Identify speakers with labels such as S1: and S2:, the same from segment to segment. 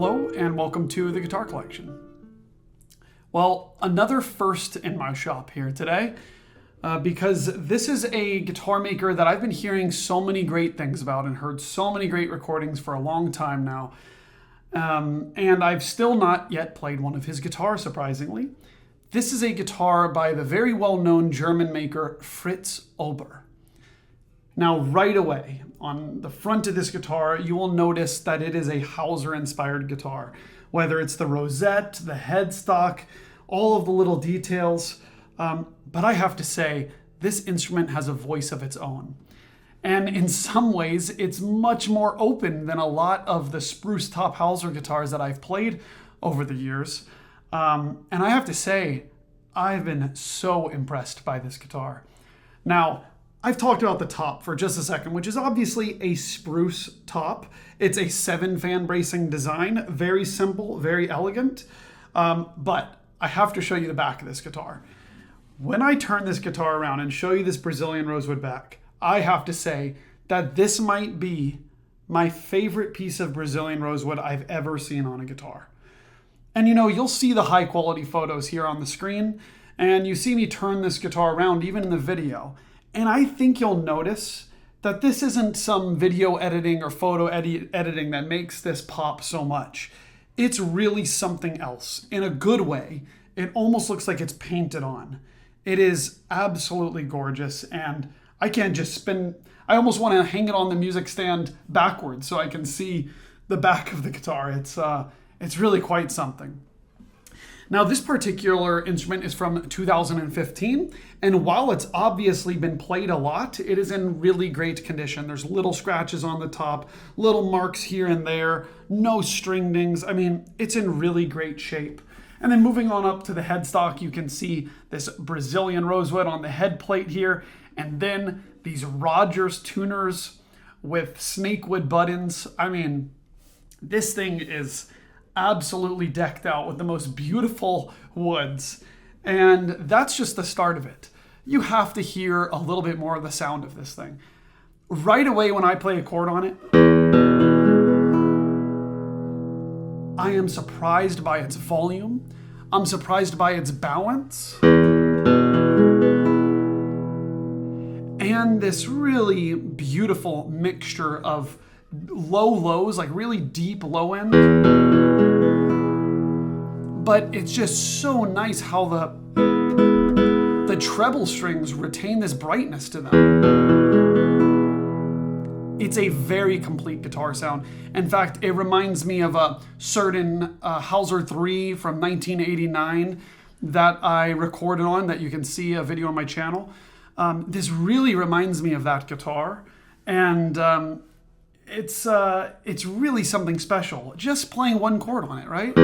S1: Hello and welcome to the Guitar Collection. Well, another first in my shop here today because this is a guitar maker that I've been hearing so many great things about and heard so many great recordings for a long time now. And I've still not yet played one of his guitars, surprisingly. This is a guitar by the very well-known German maker Fritz Ober. Now, right away, on the front of this guitar, you will notice that it is a Hauser-inspired guitar. Whether it's the rosette, the headstock, all of the little details. But I have to say, this instrument has a voice of its own. And in some ways, it's much more open than a lot of the spruce top Hauser guitars that I've played over the years. And I have to say, I've been so impressed by this guitar. Now, I've talked about the top for just a second, which is obviously a spruce top. It's a 7-fan bracing design, very simple, very elegant. But I have to show you the back of this guitar. When I turn this guitar around and show you this Brazilian rosewood back, I have to say that this might be my favorite piece of Brazilian rosewood I've ever seen on a guitar. And you know, you'll see the high quality photos here on the screen, and you see me turn this guitar around even in the video. And I think you'll notice that this isn't some video editing or photo editing that makes this pop so much. It's really something else. In a good way, it almost looks like it's painted on. It is absolutely gorgeous, and I can't just spin. I almost want to hang it on the music stand backwards so I can see the back of the guitar. It's really quite something. Now, this particular instrument is from 2015, and while it's obviously been played a lot, it is in really great condition. There's little scratches on the top, little marks here and there, no string dings. I mean, it's in really great shape. And then moving on up to the headstock, you can see this Brazilian rosewood on the head plate here, and then these Rogers tuners with snakewood buttons. I mean, this thing is absolutely decked out with the most beautiful woods. And that's just the start of it. You have to hear a little bit more of the sound of this thing. Right away when I play a chord on it, I am surprised by its volume. I'm surprised by its balance. And this really beautiful mixture of low lows, like really deep low end. But it's just so nice how the treble strings retain this brightness to them. It's a very complete guitar sound. In fact, it reminds me of a certain Hauser III from 1989 that I recorded on, that you can see a video on my channel. This really reminds me of that guitar. And it's really something special. Just playing one chord on it, right?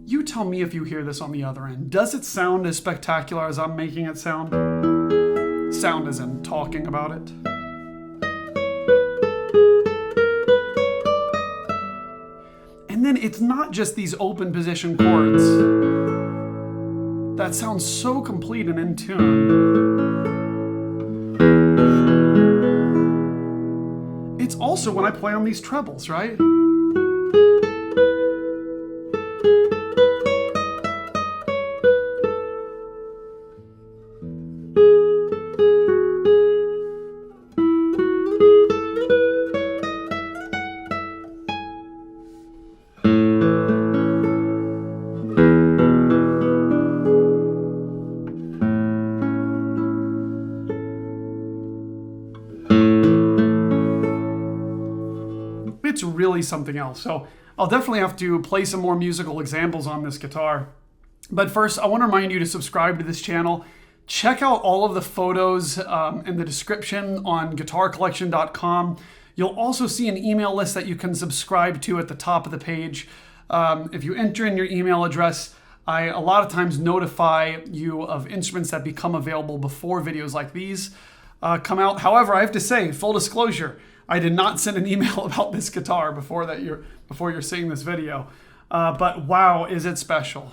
S1: You tell me if you hear this on the other end. Does it sound as spectacular as I'm making it sound? Sound as in talking about it. And then it's not just these open position chords that sound so complete and in tune. It's also when I play on these trebles, right? It's really something else. So I'll definitely have to play some more musical examples on this guitar. But first, I want to remind you to subscribe to this channel. Check out all of the photos in the description on guitarcollection.com. You'll also see an email list that you can subscribe to at the top of the page. If you enter in your email address, I a lot of times notify you of instruments that become available before videos like these come out. However, I have to say, full disclosure, I did not send an email about this guitar before you're seeing this video. but wow, is it special.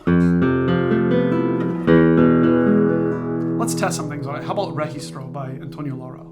S1: Let's test some things on it. How about Registro by Antonio Lauro?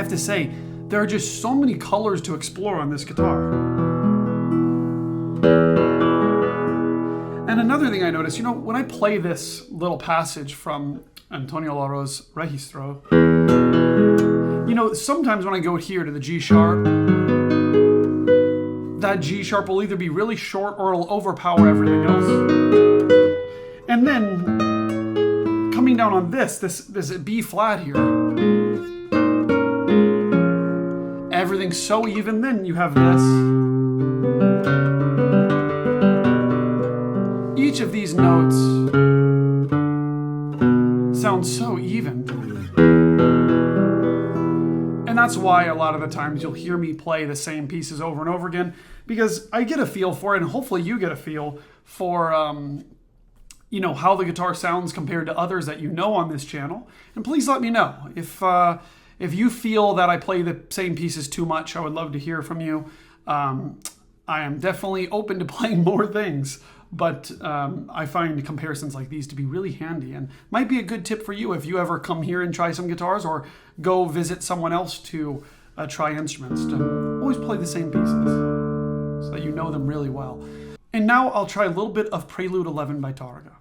S1: To say, there are just so many colors to explore on this guitar. And another thing I noticed, when I play this little passage from Antonio Lauro's Registro, sometimes when I go here to the G sharp, that G sharp will either be really short or it'll overpower everything else. And then coming down on this B flat here, everything's so even, then you have this. Each of these notes sounds so even. And that's why a lot of the times you'll hear me play the same pieces over and over again, because I get a feel for it, and hopefully you get a feel for how the guitar sounds compared to others that you know on this channel. And please let me know if you feel that I play the same pieces too much. I would love to hear from you. I am definitely open to playing more things, but I find comparisons like these to be really handy and might be a good tip for you if you ever come here and try some guitars or go visit someone else to try instruments, to always play the same pieces so that you know them really well. And now I'll try a little bit of Prelude 11 by Tárrega.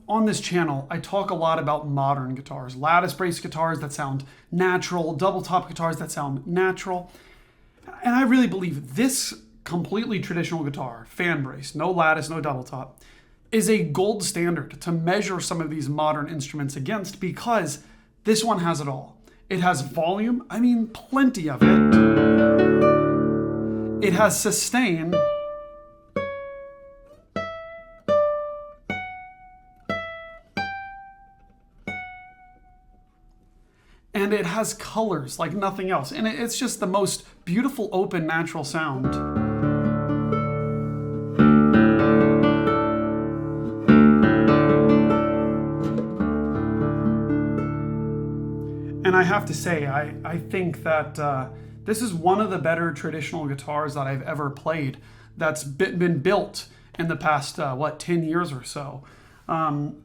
S1: On this channel, I talk a lot about modern guitars, lattice brace guitars that sound natural, double top guitars that sound natural. And I really believe this completely traditional guitar, fan brace, no lattice, no double top, is a gold standard to measure some of these modern instruments against, because this one has it all. It has volume, plenty of it. It has sustain. And it has colors like nothing else. And it's just the most beautiful, open, natural sound. And I have to say, I think that this is one of the better traditional guitars that I've ever played that's been built in the past, 10 years or so.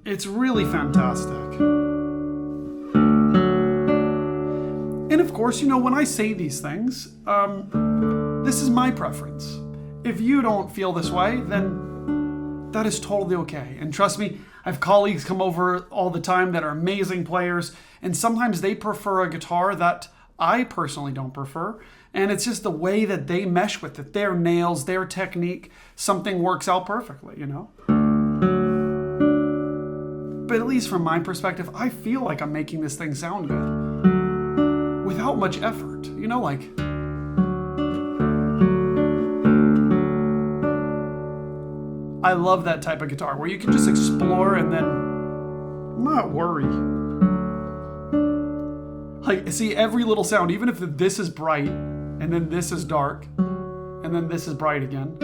S1: It's really fantastic. And of course, when I say these things, this is my preference. If you don't feel this way, then that is totally okay. And trust me, I have colleagues come over all the time that are amazing players, and sometimes they prefer a guitar that I personally don't prefer. And it's just the way that they mesh with it, their nails, their technique, something works out perfectly, But at least from my perspective, I feel like I'm making this thing sound good without much effort, I love that type of guitar where you can just explore and then I'm not worried. Like, see, every little sound, even if this is bright, and then this is dark, and then this is bright again,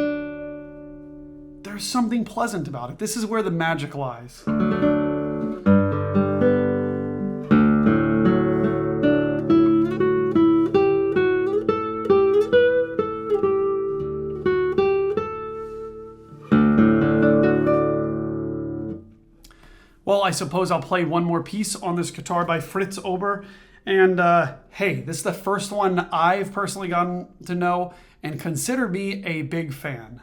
S1: there's something pleasant about it. This is where the magic lies. Well, I suppose I'll play one more piece on this guitar by Fritz Ober. And hey, this is the first one I've personally gotten to know and consider me a big fan.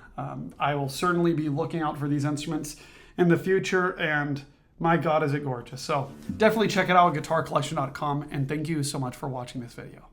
S1: I will certainly be looking out for these instruments in the future, and my God, is it gorgeous. So definitely check it out at guitarcollection.com, and thank you so much for watching this video.